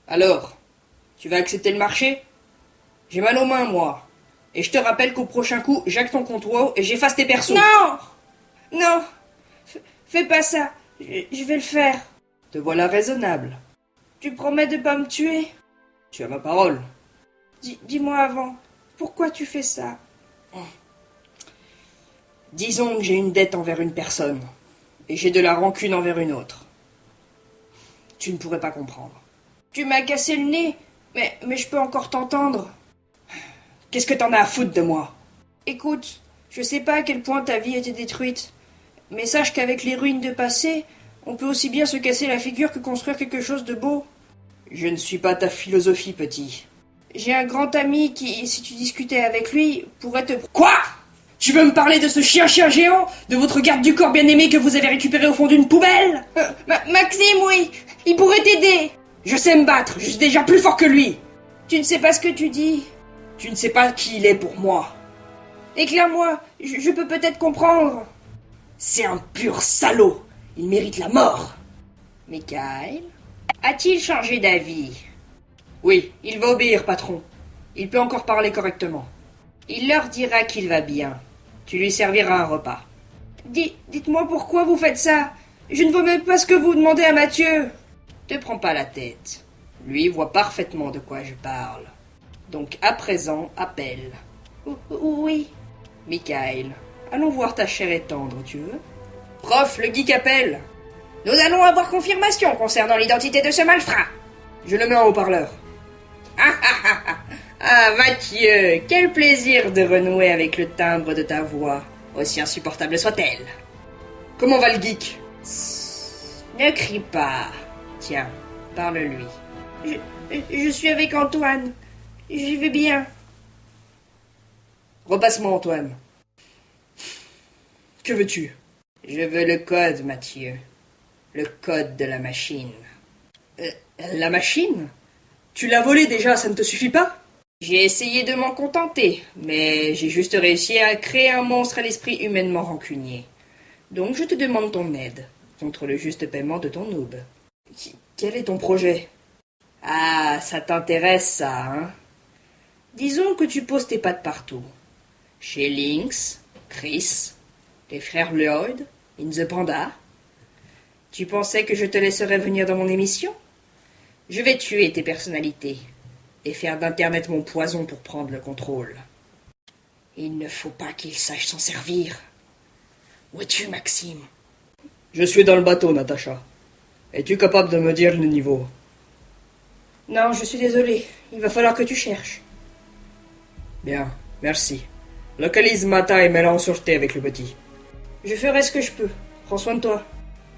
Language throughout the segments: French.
Alors, tu vas accepter le marché? J'ai mal aux mains, moi. Et je te rappelle qu'au prochain coup, j'acte ton comptoir et j'efface tes persos. Non! Non! Fais pas ça. Je vais le faire. Te voilà raisonnable. Tu promets de pas me tuer? Tu as ma parole. Dis-moi avant. Pourquoi tu fais ça? Disons que j'ai une dette envers une personne. Et j'ai de la rancune envers une autre. Tu ne pourrais pas comprendre. Tu m'as cassé le nez, mais je peux encore t'entendre. Qu'est-ce que t'en as à foutre de moi? Écoute, je sais pas à quel point ta vie était détruite, mais sache qu'avec les ruines de passé, on peut aussi bien se casser la figure que construire quelque chose de beau. Je ne suis pas ta philosophie, petit. J'ai un grand ami qui, si tu discutais avec lui, pourrait te... Quoi? Tu veux me parler de ce chien géant? De votre garde du corps bien-aimé que vous avez récupéré au fond d'une poubelle? Maxime, oui! Il pourrait t'aider! Je sais me battre, je suis déjà plus fort que lui! Tu ne sais pas ce que tu dis. Tu ne sais pas qui il est pour moi. Éclaire-moi, je peux peut-être comprendre. C'est un pur salaud. Il mérite la mort. Michael, a-t-il changé d'avis? Oui, il va obéir, patron. Il peut encore parler correctement. Il leur dira qu'il va bien. Tu lui serviras un repas. Dites-moi pourquoi vous faites ça. Je ne vois même pas ce que vous demandez à Mathieu. Te prends pas la tête. Lui voit parfaitement de quoi je parle. Donc à présent, appelle. Oui. Michael, allons voir ta chère et tendre, tu veux? Prof, le geek appelle. Nous allons avoir confirmation concernant l'identité de ce malfrat. Je le mets en haut-parleur. Ah, Mathieu, quel plaisir de renouer avec le timbre de ta voix, aussi insupportable soit-elle. Comment va le geek? Ne crie pas. Tiens, parle-lui. Je suis avec Antoine. J'y vais bien. Repasse-moi, Antoine. Que veux-tu? Je veux le code, Mathieu. Le code de la machine. La machine? Tu l'as volé déjà, ça ne te suffit pas? J'ai essayé de m'en contenter, mais j'ai juste réussi à créer un monstre à l'esprit humainement rancunier. Donc je te demande ton aide, contre le juste paiement de ton noob. Quel est ton projet? Ah, ça t'intéresse ça, hein? Disons que tu poses tes pattes partout. Chez Lynx, Chris, les frères Lloyd, In the Panda. Tu pensais que je te laisserais venir dans mon émission? Je vais tuer tes personnalités et faire d'Internet mon poison pour prendre le contrôle. Il ne faut pas qu'il sache s'en servir. Où es-tu, Maxime? Je suis dans le bateau, Natacha. Es-tu capable de me dire le niveau? Non, je suis désolé. Il va falloir que tu cherches. Bien, merci. Localise Mata et mets-la en sûreté avec le petit. Je ferai ce que je peux. Prends soin de toi.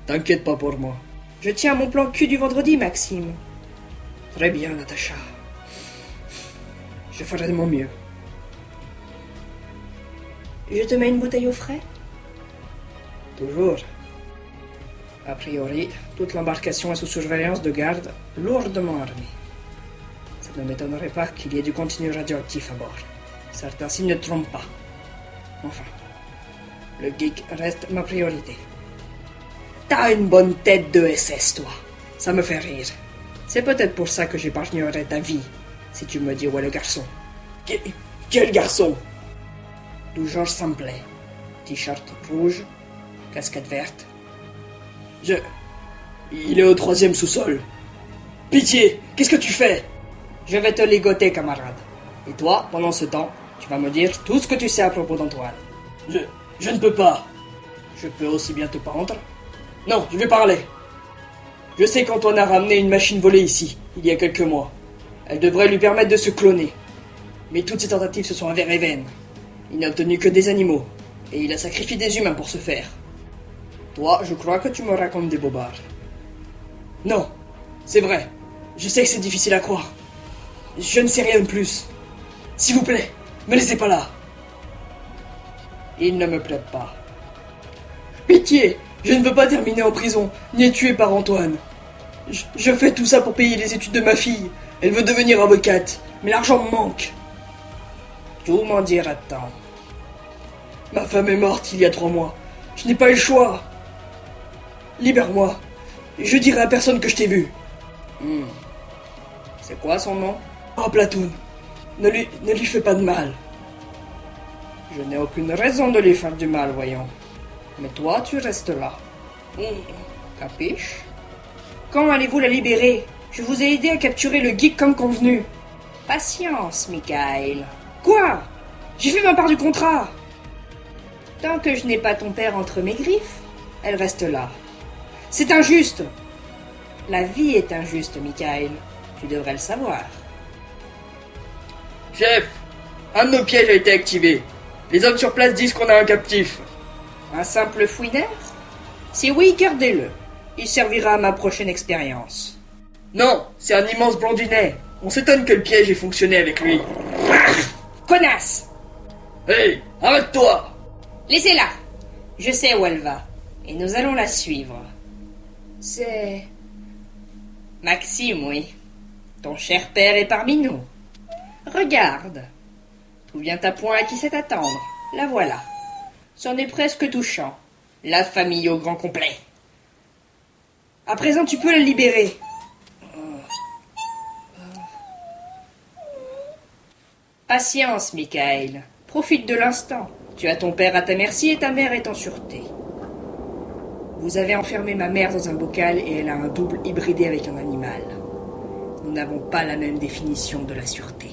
T'inquiète pas pour moi. Je tiens à mon plan cul du vendredi, Maxime. Très bien, Natacha. Je ferai de mon mieux. Je te mets une bouteille au frais? Toujours. A priori, toute l'embarcation est sous surveillance de garde lourdement armés. Ça ne m'étonnerait pas qu'il y ait du contenu radioactif à bord. Certains signes ne trompent pas. Enfin, le geek reste ma priorité. T'as une bonne tête de SS, toi. Ça me fait rire. C'est peut-être pour ça que j'épargnerai ta vie, si tu me dis où est le garçon. Quel garçon? D'où Georges Simplet. T-shirt rouge, casquette verte. Il est au 3e sous-sol. Pitié, qu'est-ce que tu fais? Je vais te ligoter, camarade. Et toi, pendant ce temps, tu vas me dire tout ce que tu sais à propos d'Antoine. Je ne peux pas. Je peux aussi bien te pendre. Non, je vais parler. Je sais qu'Antoine a ramené une machine volée ici, il y a quelques mois. Elle devrait lui permettre de se cloner. Mais toutes ses tentatives se sont avérées vaines. Il n'a obtenu que des animaux, et il a sacrifié des humains pour ce faire. Toi, je crois que tu me racontes des bobards. Non, c'est vrai. Je sais que c'est difficile à croire. Je ne sais rien de plus. S'il vous plaît, me laissez pas là. Il ne me plaît pas. Pitié, je ne veux pas terminer en prison, ni être tué par Antoine. Je fais tout ça pour payer les études de ma fille. Elle veut devenir avocate, mais l'argent me manque. Tout m'en dira tant. Ma femme est morte il y a 3 mois. Je n'ai pas eu le choix. Libère-moi. Je dirai à personne que je t'ai vu. C'est quoi son nom? Oh, Platoon, ne lui fais pas de mal. Je n'ai aucune raison de lui faire du mal, voyons. Mais toi, tu restes là. Capiche? Quand allez-vous la libérer? Je vous ai aidé à capturer le geek comme convenu. Patience, Michael. Quoi? J'ai fait ma part du contrat. Tant que je n'ai pas ton père entre mes griffes, elle reste là. C'est injuste. La vie est injuste, Michael. Tu devrais le savoir. Chef, un de nos pièges a été activé. Les hommes sur place disent qu'on a un captif. Un simple fouineur? Si oui, gardez-le. Il servira à ma prochaine expérience. Non, c'est un immense blondinet. On s'étonne que le piège ait fonctionné avec lui. Connasse! Hé, arrête-toi! Laissez-la! Je sais où elle va. Et nous allons la suivre. C'est... Maxime, oui. Ton cher père est parmi nous. Regarde. Trouve-bien ta point à qui sait attendre. La voilà. C'en est presque touchant. La famille au grand complet. À présent, tu peux la libérer. Patience, Michael. Profite de l'instant. Tu as ton père à ta merci et ta mère est en sûreté. Vous avez enfermé ma mère dans un bocal et elle a un double hybridé avec un animal. Nous n'avons pas la même définition de la sûreté.